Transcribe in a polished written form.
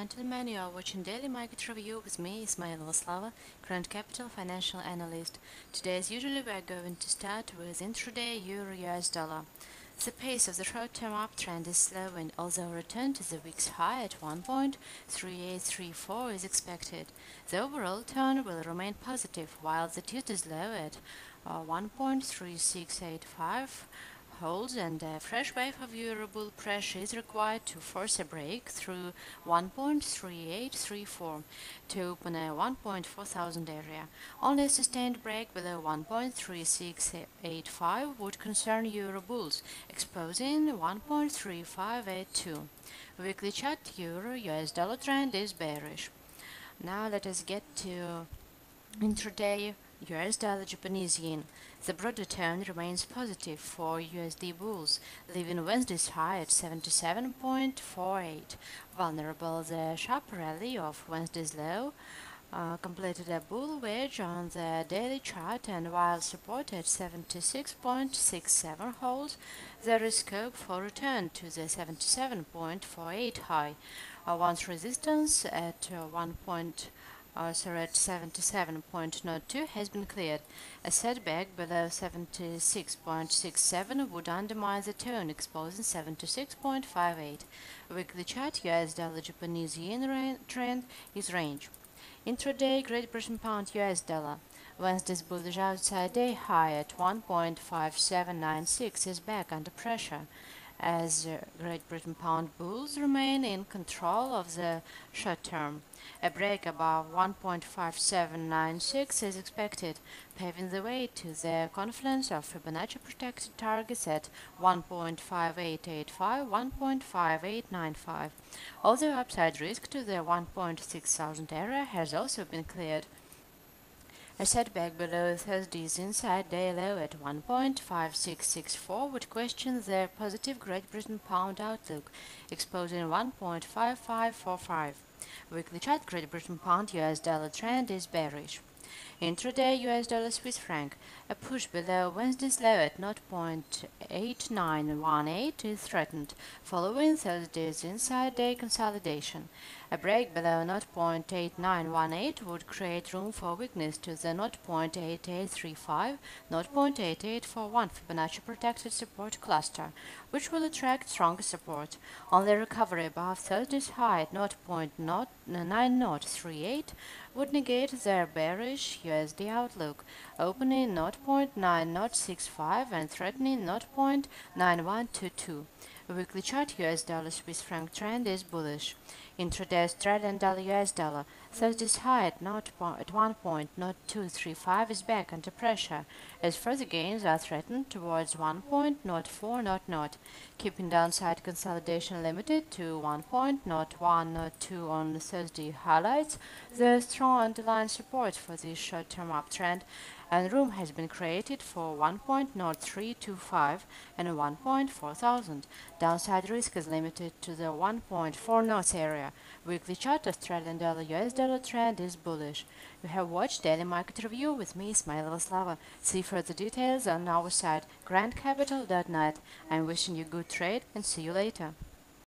gentlemen, you are watching Daily Market Review with me, Ismail Vaslava, Grand Capital Financial Analyst. Today, as usually, we are going to start with intraday Euro-US dollar. The pace of the short-term uptrend is slowing, although a return to the week's high at 1.3834 is expected. The overall tone will remain positive, while the Tuesday's low at 1.3685 holds, and a fresh wave of euro bull pressure is required to force a break through 1.3834 to open a 1.4000 area. Only a sustained break below 1.3685 would concern euro bulls, exposing 1.3582. Weekly chart euro US dollar trend is bearish. Now let us get to intraday US dollar Japanese yen. The broader tone remains positive for USD bulls, leaving Wednesday's high at 77.48. Vulnerable, the sharp rally of Wednesday's low completed a bull wedge on the daily chart, and while support at 76.67 holds, there is scope for return to the 77.48 high. Once resistance at 77.02 has been cleared. A setback below 76.67 would undermine the tone, exposing 76.58. Weekly chart US dollar Japanese yen trend is range. Intraday Great Britain pound US dollar. Wednesday's bullish outside day high at 1.5796 is back under pressure, as Great Britain pound bulls remain in control of the short term. A break above 1.5796 is expected, paving the way to the confluence of Fibonacci protected targets at 1.5885, 1.5895. Although upside risk to the 1.6000 area has also been cleared. A setback below Thursday's inside day low at 1.5664 would question the positive Great Britain pound outlook, exposing 1.5545. Weekly chart Great Britain pound US dollar trend is bearish. Intraday US dollar Swiss franc. A push below Wednesday's low at 0.8918 is threatened, following Thursday's inside day consolidation. A break below 0.8918 would create room for weakness to the 0.8835, 0.8841 Fibonacci protected support cluster, which will attract stronger support. Only recovery above Thursday's high at 0.9038 would negate their bearish USD outlook, opening 0.9065 and threatening 0.9122. Weekly chart US dollar Swiss franc trend is bullish. Intraday Australian dollar US dollar. Thursday's high at 1.0235 is back under pressure, as further gains are threatened towards 1.0400, keeping downside consolidation limited to 1.0102 on Thursday highlights the strong underlying support for this short-term uptrend, and room has been created for 1.0325 and 1.4000. Downside risk is limited to the 1.40 area. Weekly chart Australian dollar US dollar trend is bullish. You have watched Daily Market Review with me, Ismail Vaslava. See further details on our site grandcapital.net. I'm wishing you good trade and see you later.